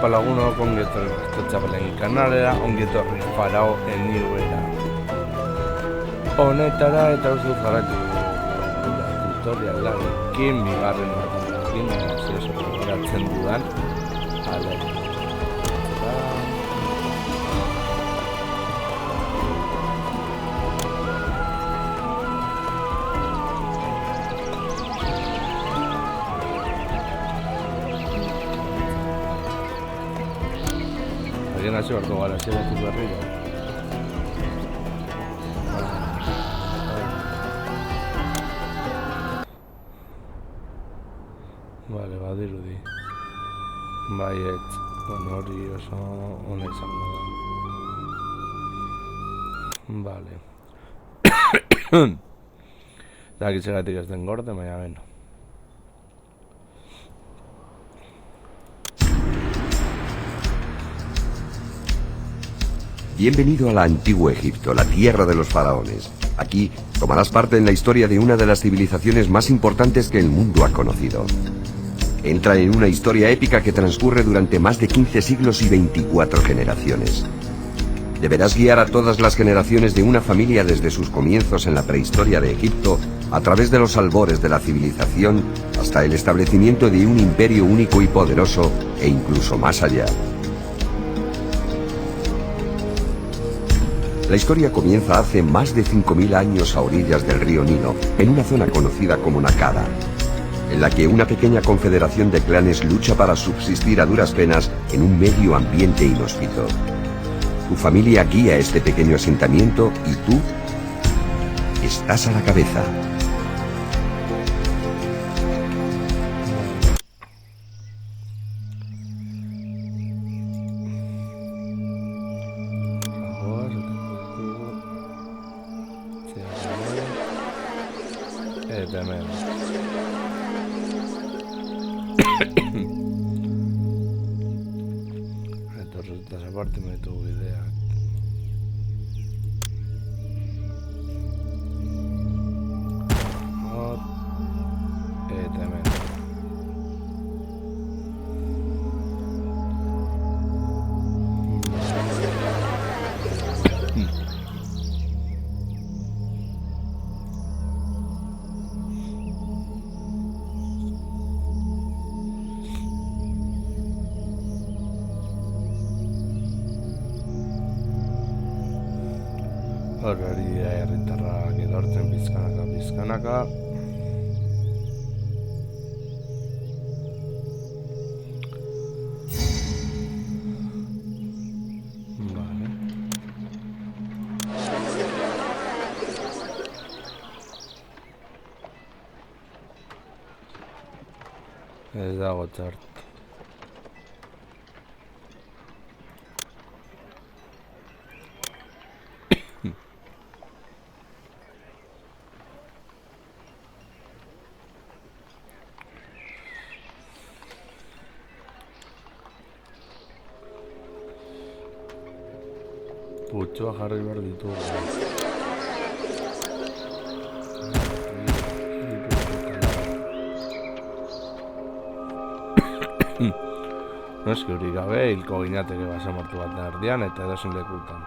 palaguno ongi etorri Txapelen kanalera, ongi etorri Farao Eniuera. Honetara eta uste jarratu tutorialarekin, bigarren batekin, oso gogoratzen dudan. Hasi hartu gara, zeratik berriro. Vale, badirudi. Baiet, hori oso ona izango da. Vale. Dakitzegatik ez den gorde, baina beno. Bienvenido a la Antiguo Egipto, la tierra de los faraones. Aquí tomarás parte en la historia de una de las civilizaciones más importantes que el mundo ha conocido. Entra en una historia épica que transcurre durante más de 15 siglos y 24 generaciones. Deberás guiar a todas las generaciones de una familia desde sus comienzos en la prehistoria de Egipto, a través de los albores de la civilización, hasta el establecimiento de un imperio único y poderoso, e incluso más allá. La historia comienza hace más de 5.000 años a orillas del río Nilo, en una zona conocida como Nakada, en la que una pequeña confederación de clanes lucha para subsistir a duras penas en un medio ambiente inhóspito. Tu familia guía este pequeño asentamiento y tú estás a la cabeza. Esa parte me tuvo idea. Tremendo. Horari herritarrak edortzen pizkanaka. Vale. Ez dago txart. Putxoa jarri behar ditugu. Noski hori gabe, hilko ginateke basamortu bat erdian eta edozein lekutan.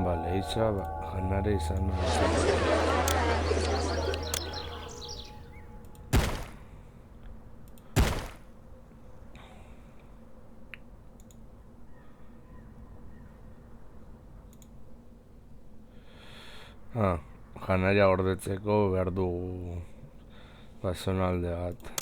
Vale, isa janare izan. Janaria gordetzeko behar dugu bazonalde bat.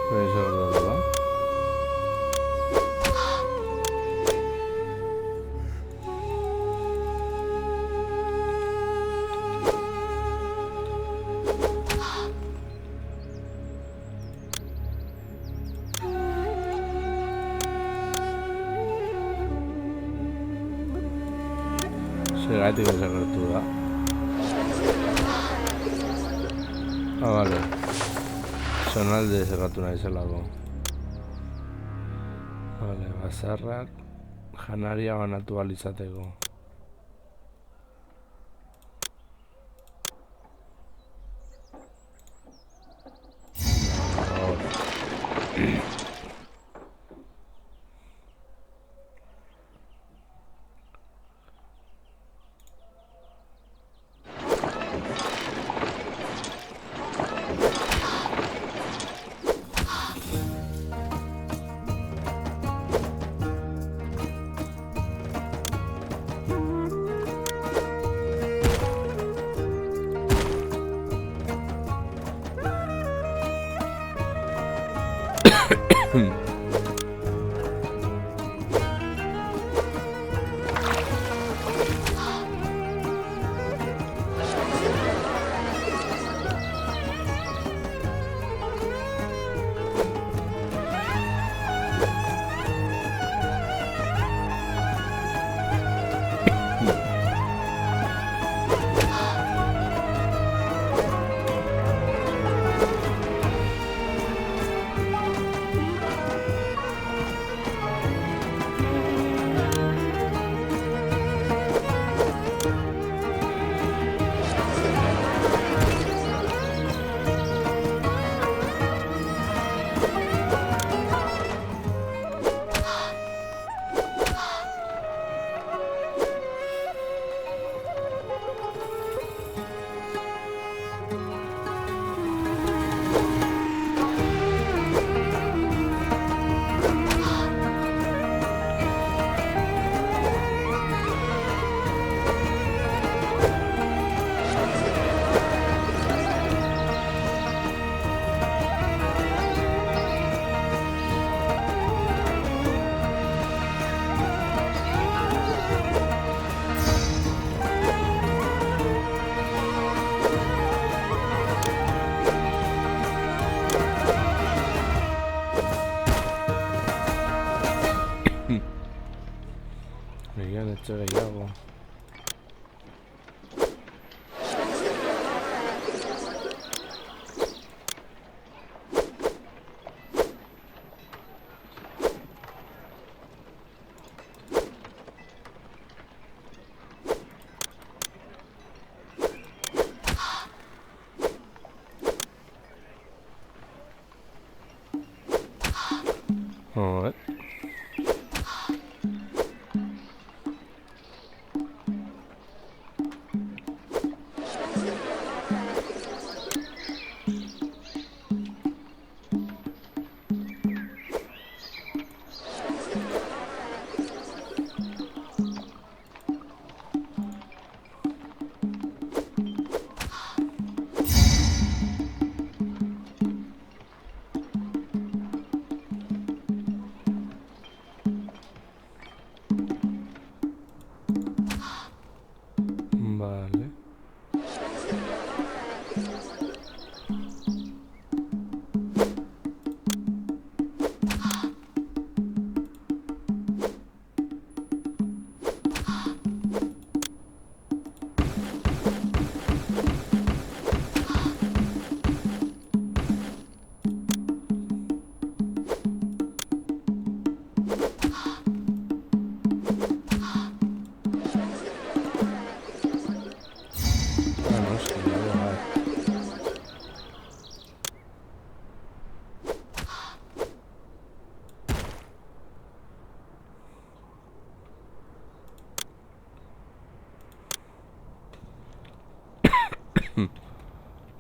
Zer gertatu da? Zergatik desagertu da. Ah, vale. Zonalde zerratu nahi zelako. Vale, bazarrak janaria banatu alizateko. Egian etxe gehiago. Alright. Vale. Ah, no, es que no veo nada.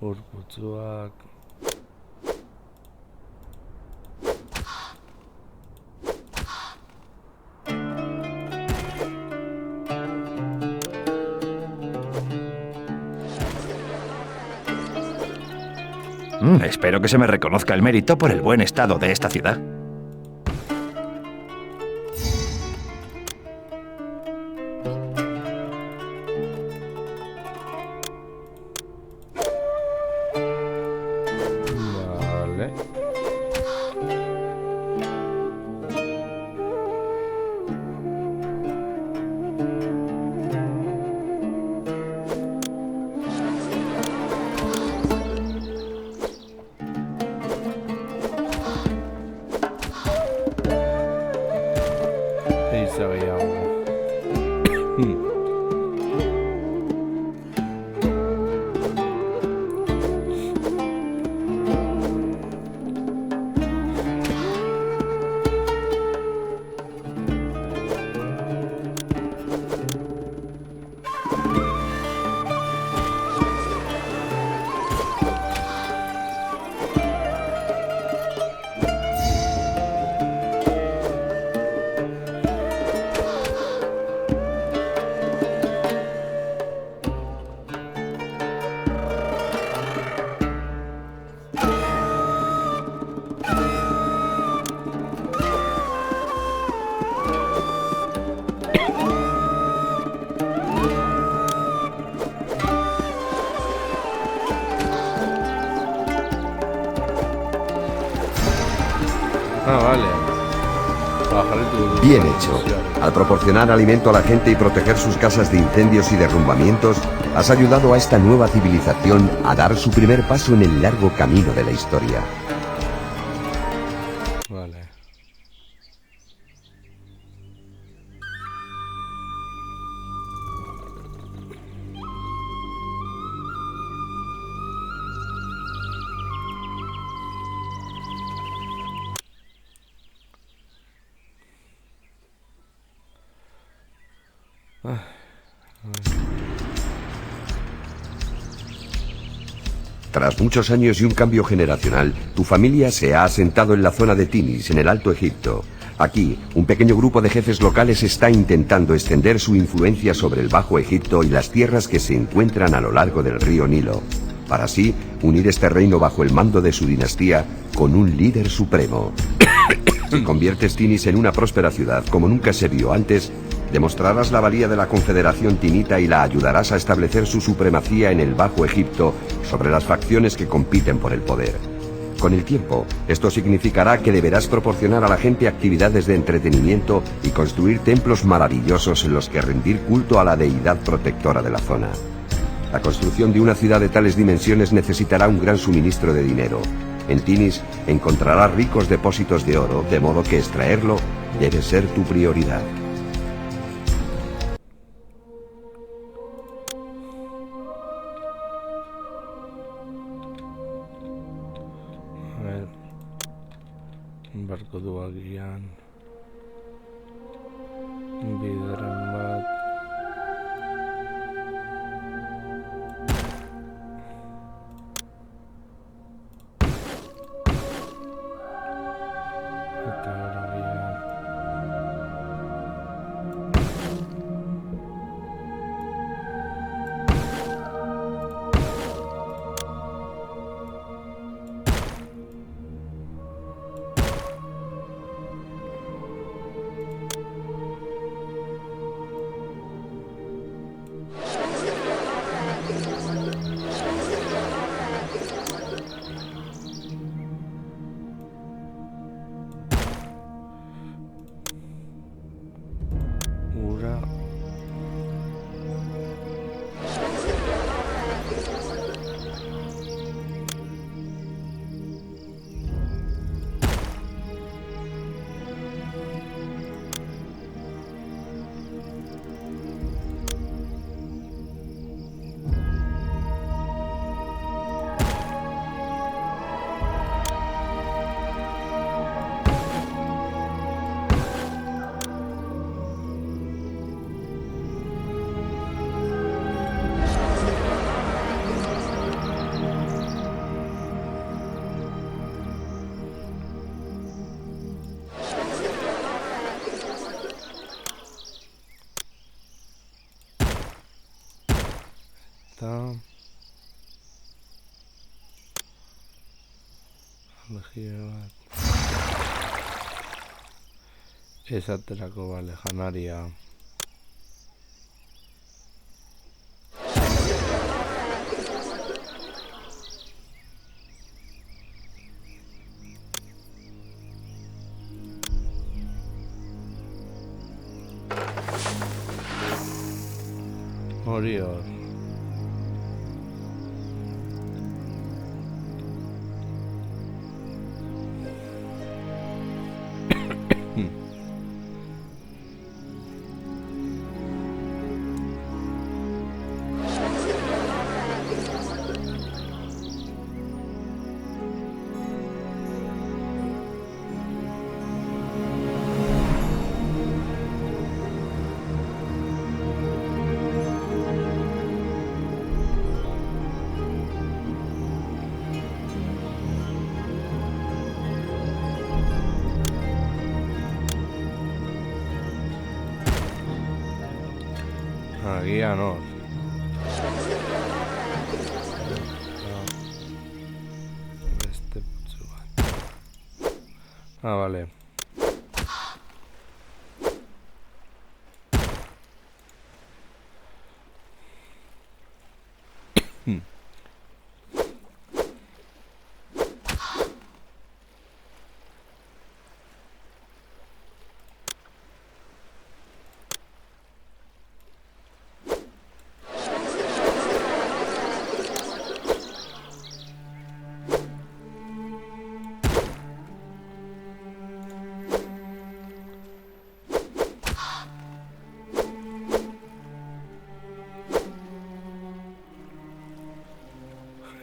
Urputzuak. Espero que se me reconozca el mérito por el buen estado de esta ciudad. Vale. Ahí se veía algo. Ah, vale. Bajaré tu... Bien hecho. Al proporcionar alimento a la gente y proteger sus casas de incendios y derrumbamientos, has ayudado a esta nueva civilización a dar su primer paso en el largo camino de la historia. Vale. Tras muchos años y un cambio generacional, tu familia se ha asentado en la zona de Tinis, en el Alto Egipto. Aquí, un pequeño grupo de jefes locales está intentando extender su influencia sobre el Bajo Egipto y las tierras que se encuentran a lo largo del río Nilo, para así unir este reino bajo el mando de su dinastía con un líder supremo. Si conviertes Tinis en una próspera ciudad como nunca se vio antes, demostrarás la valía de la Confederación Tinita y la ayudarás a establecer su supremacía en el Bajo Egipto sobre las facciones que compiten por el poder. Con el tiempo, esto significará que deberás proporcionar a la gente actividades de entretenimiento y construir templos maravillosos en los que rendir culto a la deidad protectora de la zona. La construcción de una ciudad de tales dimensiones necesitará un gran suministro de dinero. En Tinis encontrarás ricos depósitos de oro, de modo que extraerlo debe ser tu prioridad. A ver. Un barco de Baguián. Un Vidrambat. Ura. Está. Mejide bat. Esaterako, bale, janaria. Hori hor. Agian hor. Beste putzu bat. Bale.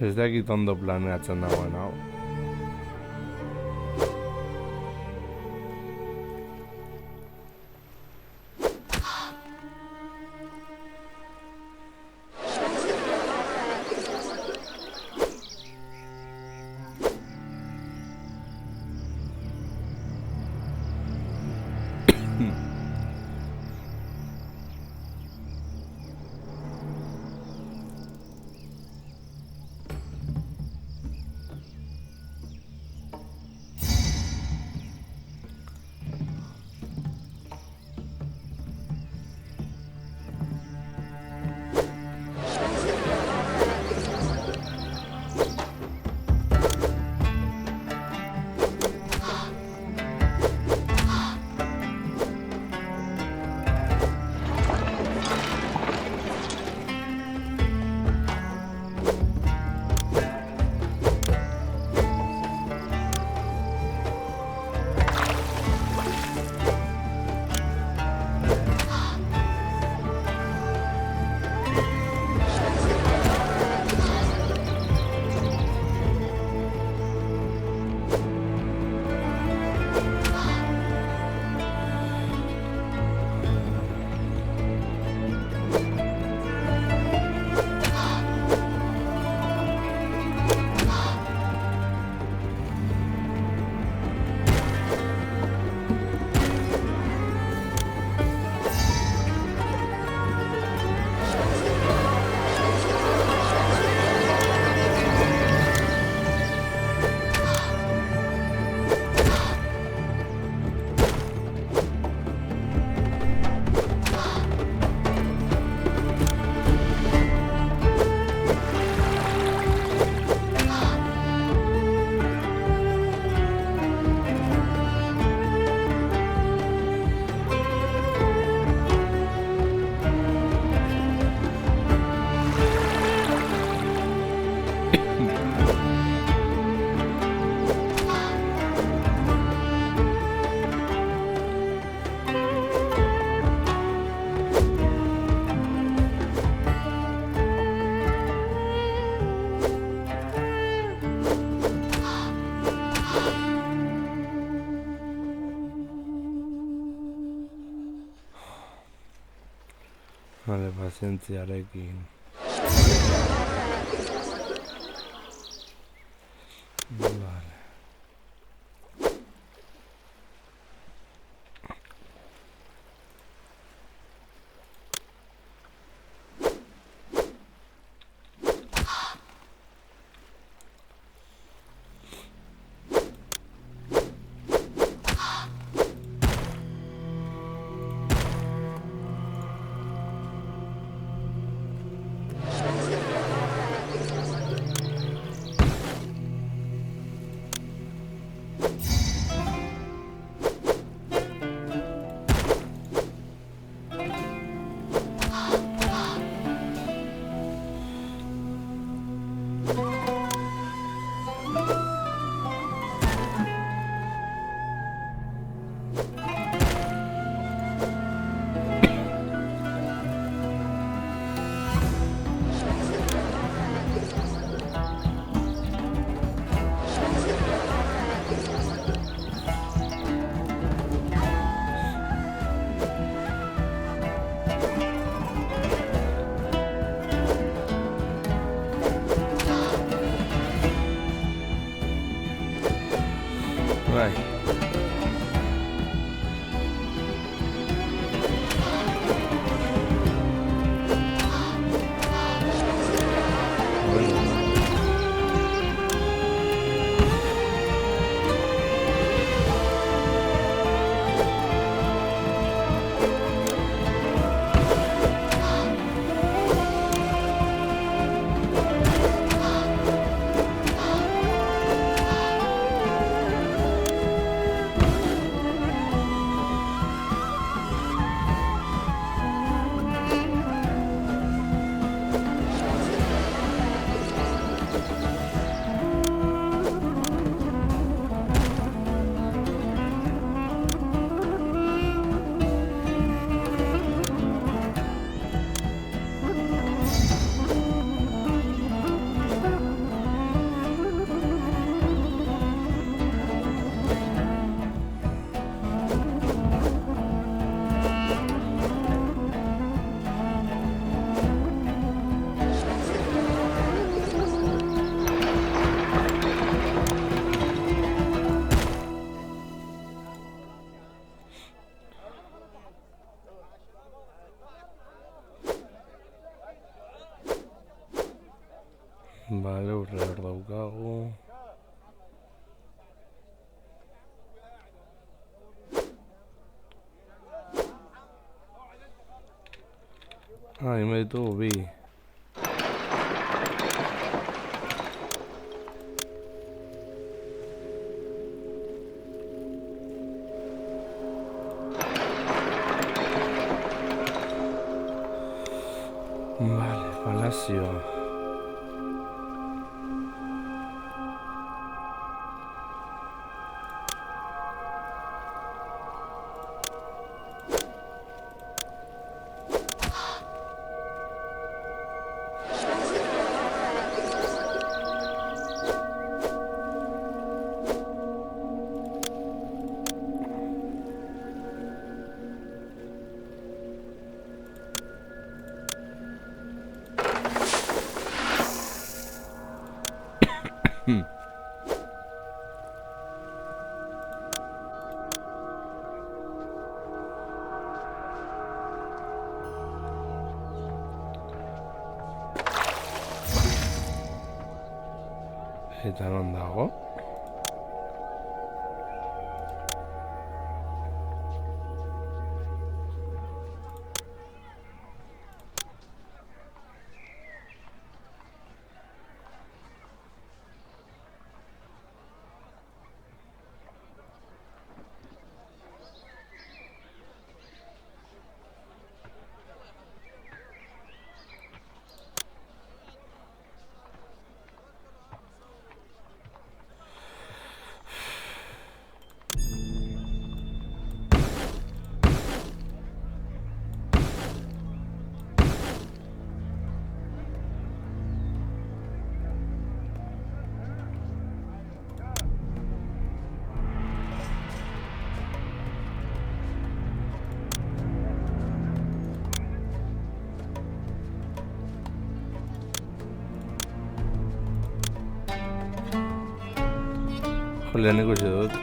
Ez dakit ondo planeatzen dagoen hau. Vale, pazientziarekin. Vale. Vale, urreor daukagu. Hemen ditugu bi. Vale, palazioa. Eta non dago? Lehen ikusi dut.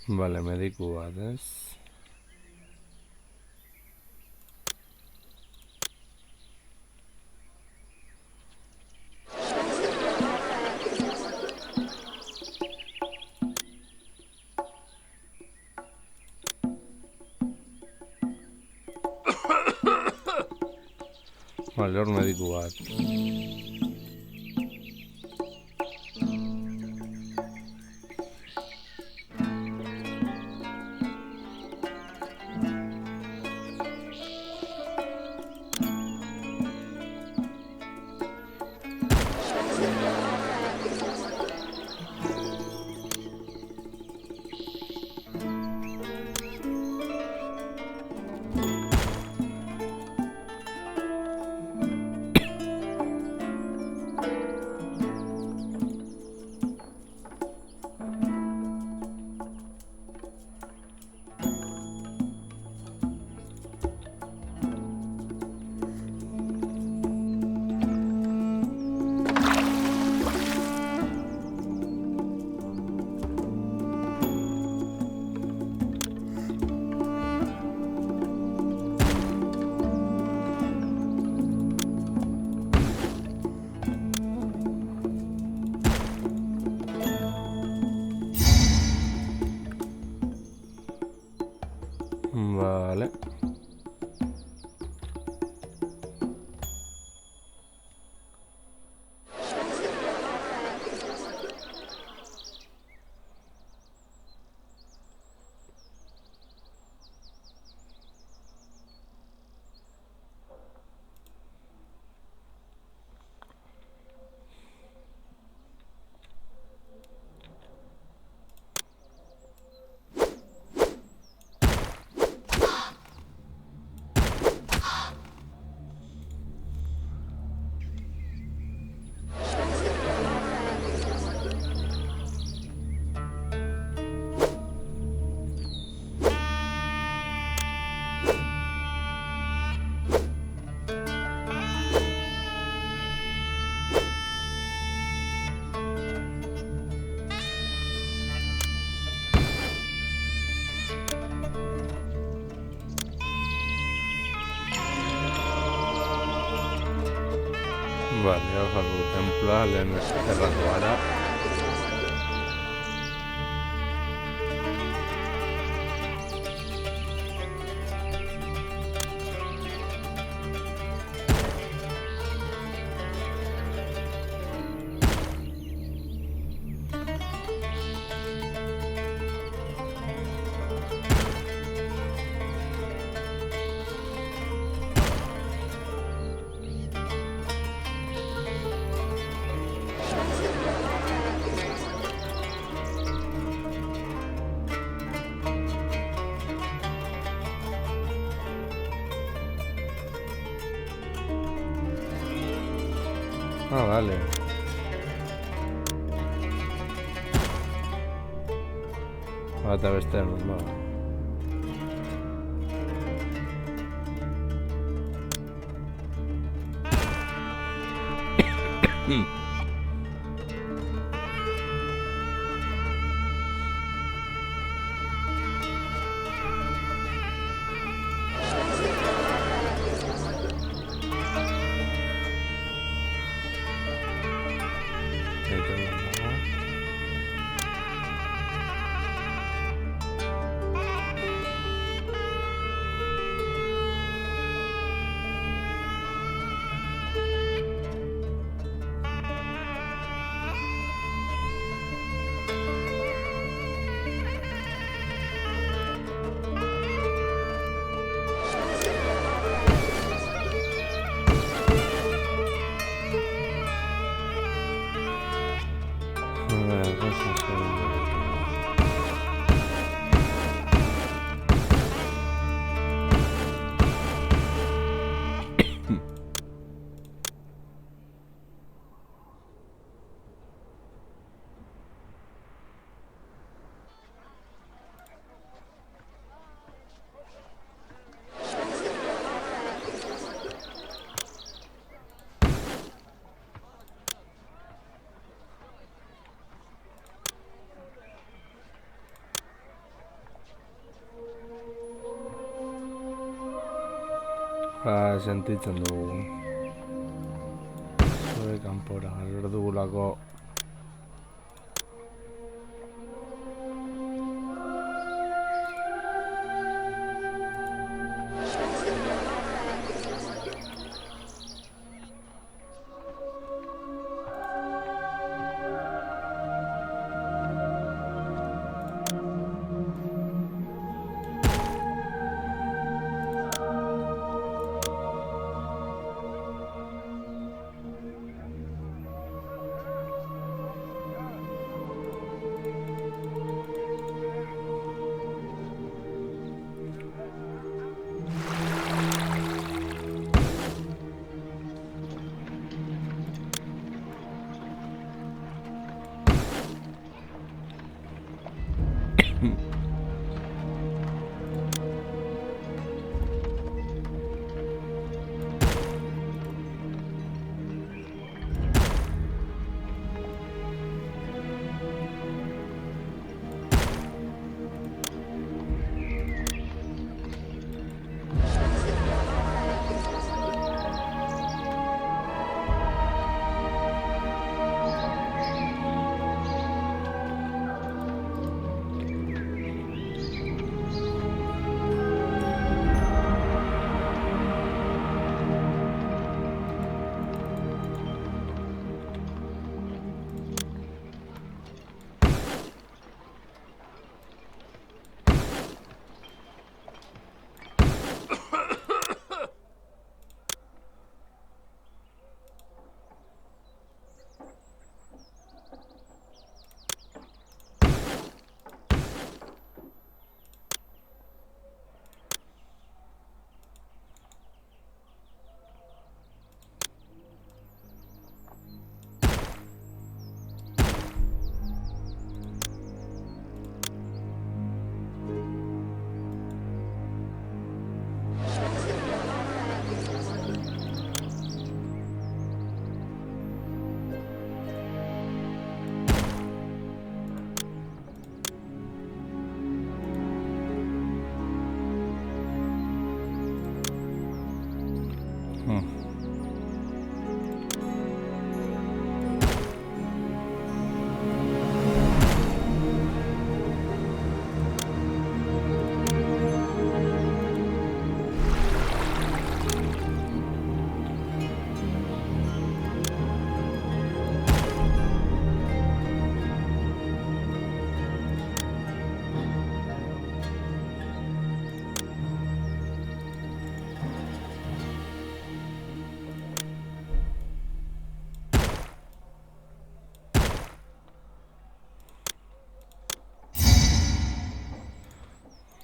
Vale, mediku bat, ez? Vale, hor mediku bat. Vale. Vale, agafar el temple, l'hem enterrat ara. Ah, vale. Bata beste normal. Sentitzen dugu. Zure kanpora, erdugulako.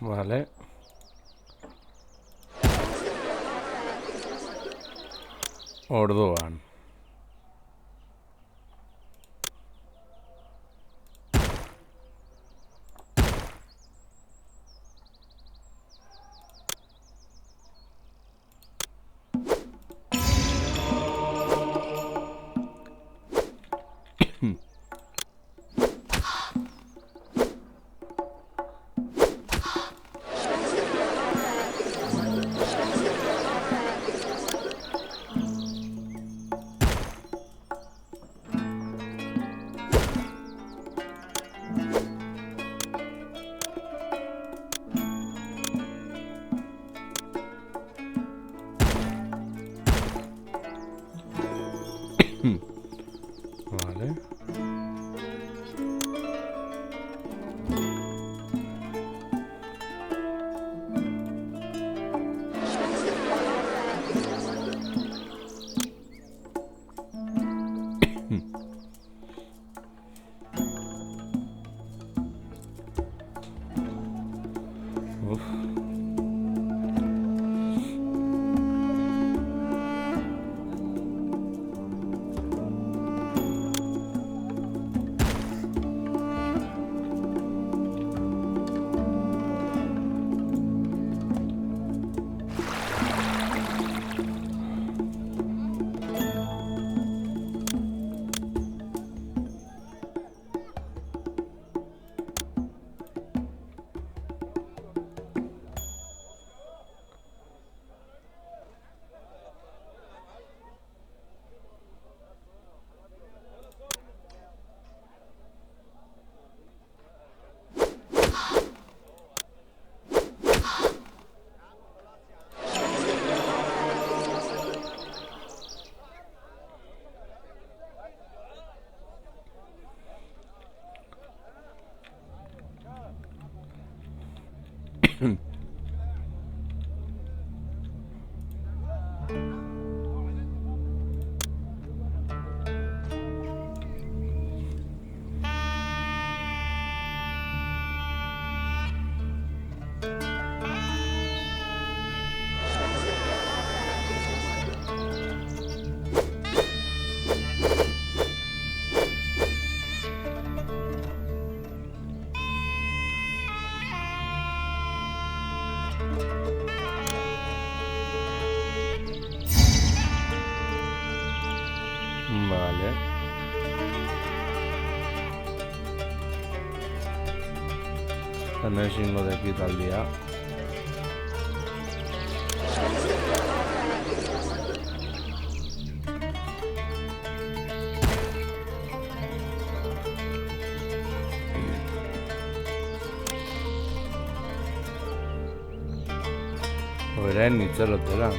Vale. Orduan. Zan ezingo dekit aldia. Orain itxerotera.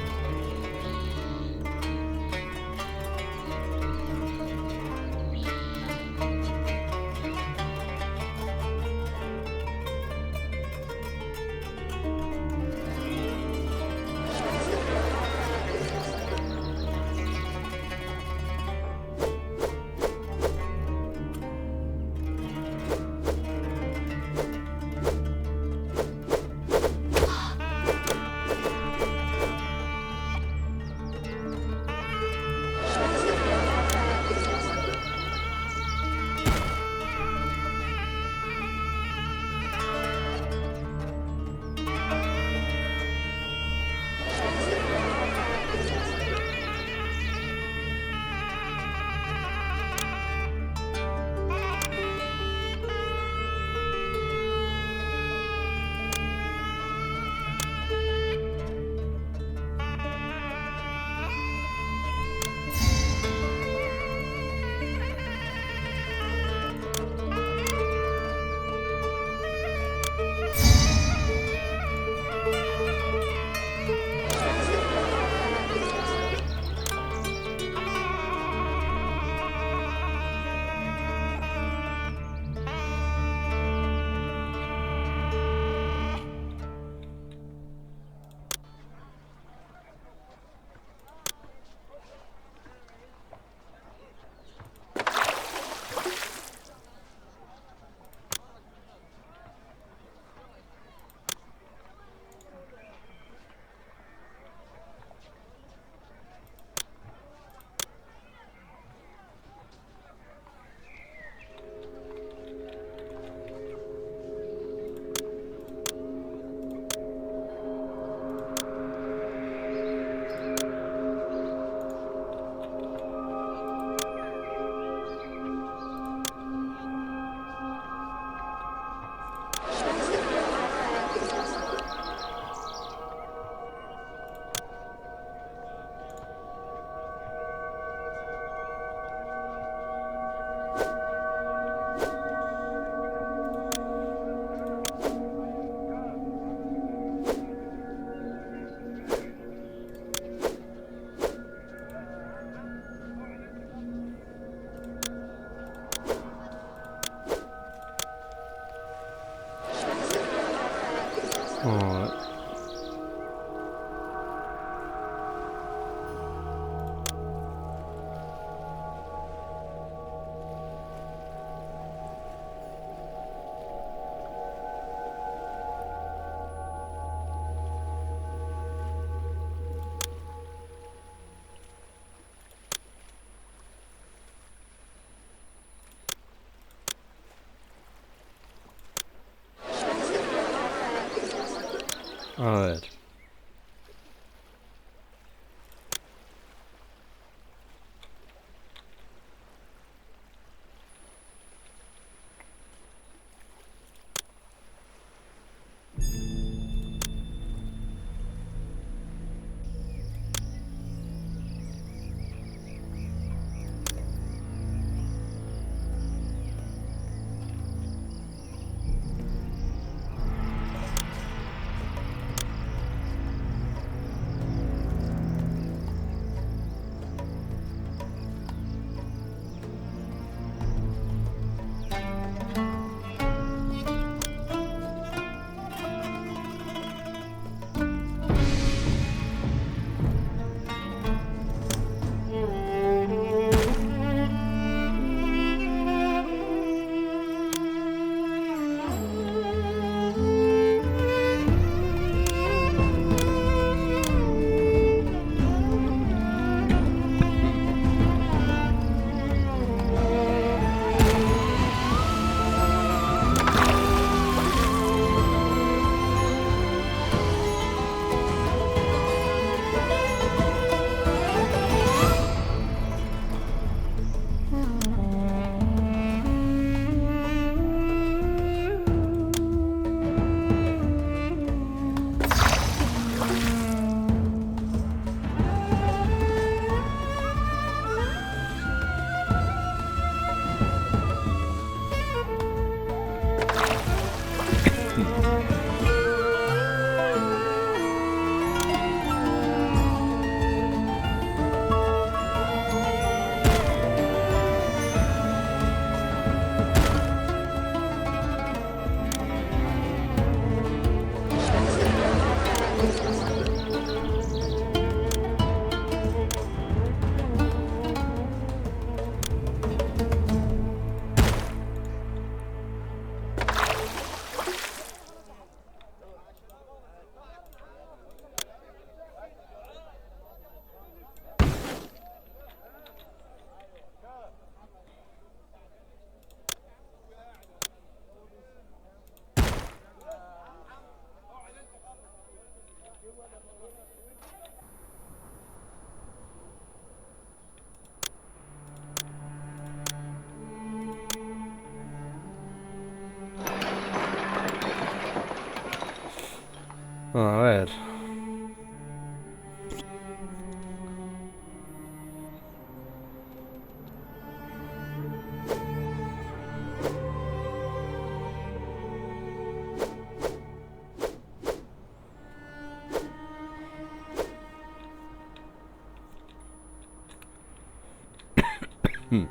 Hmm.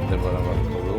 Denbora beharko du.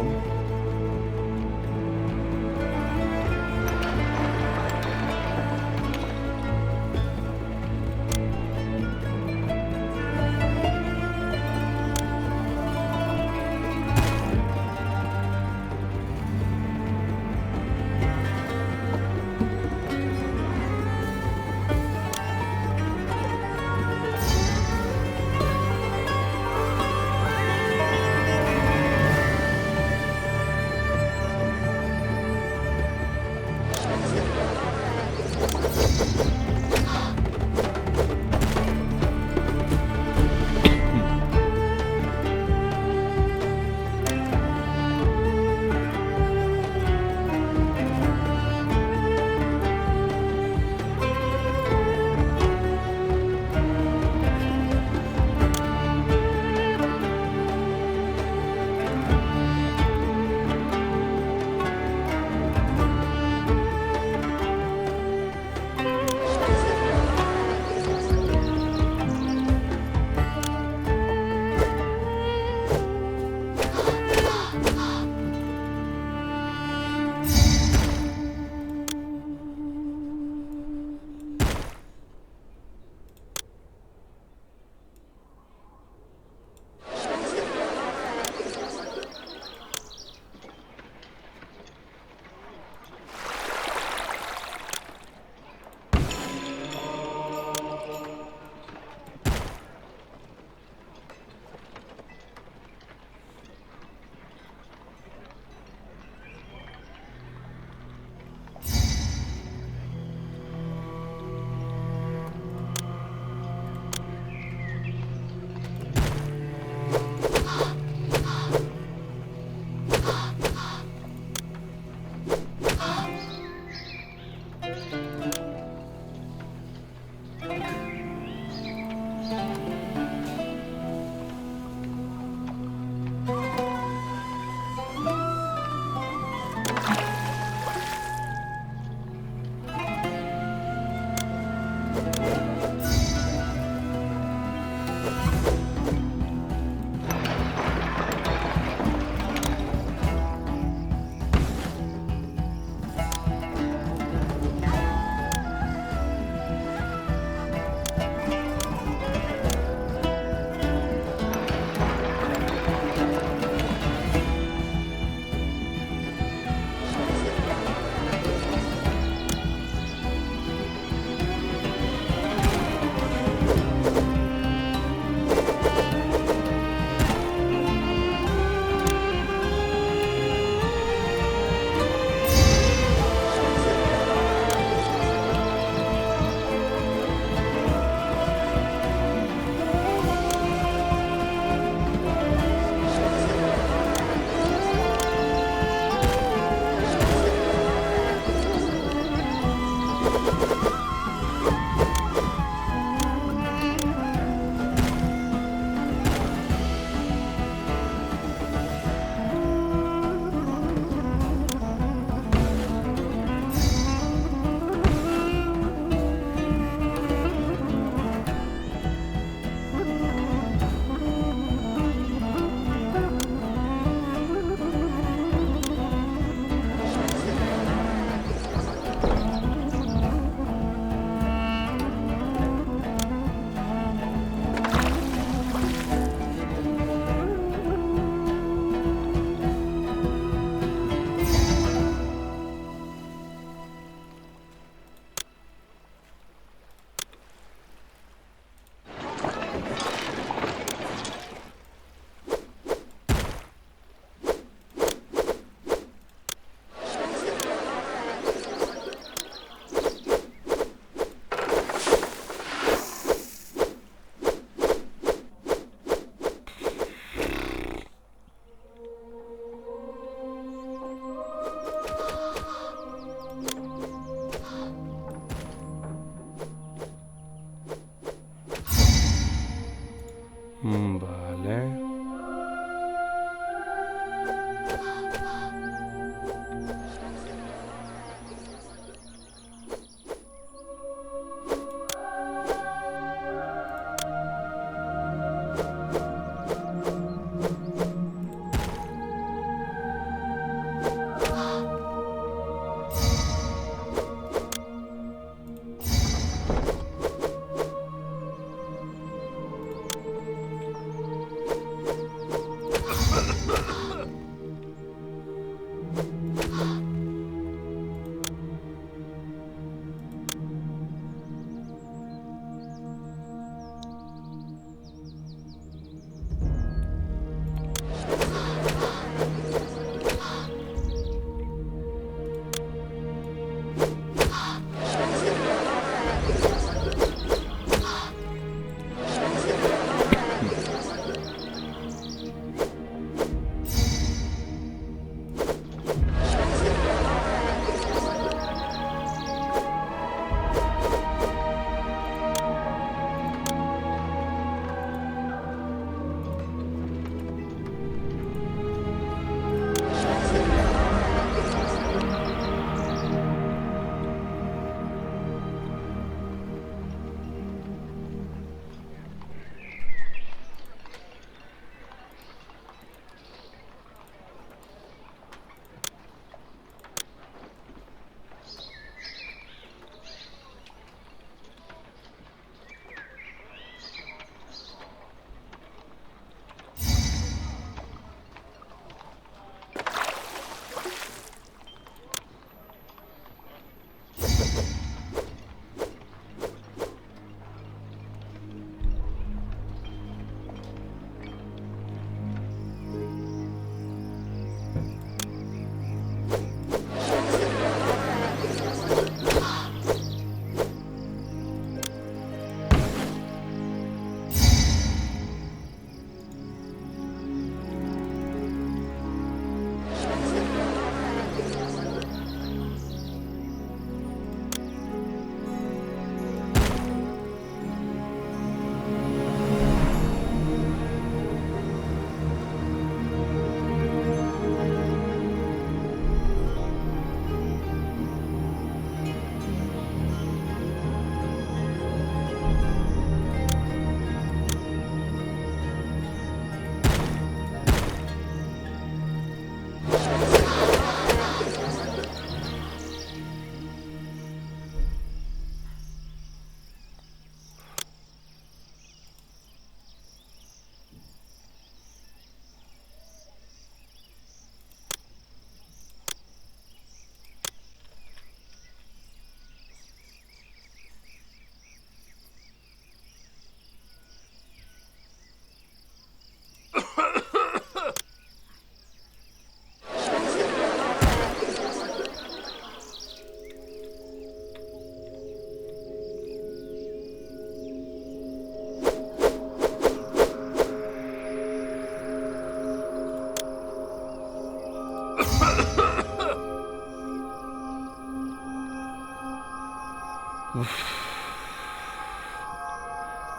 Vale.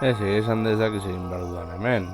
Esan dezak zein behar dudan hemen.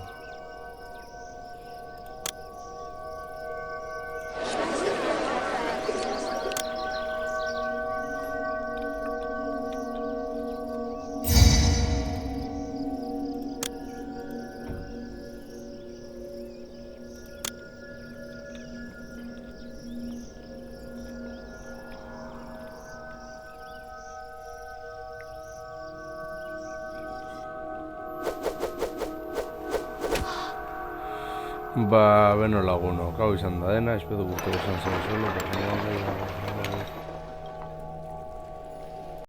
Ba, beno lagunok, hau izan da dena, espedu guztu esan zen zuelo,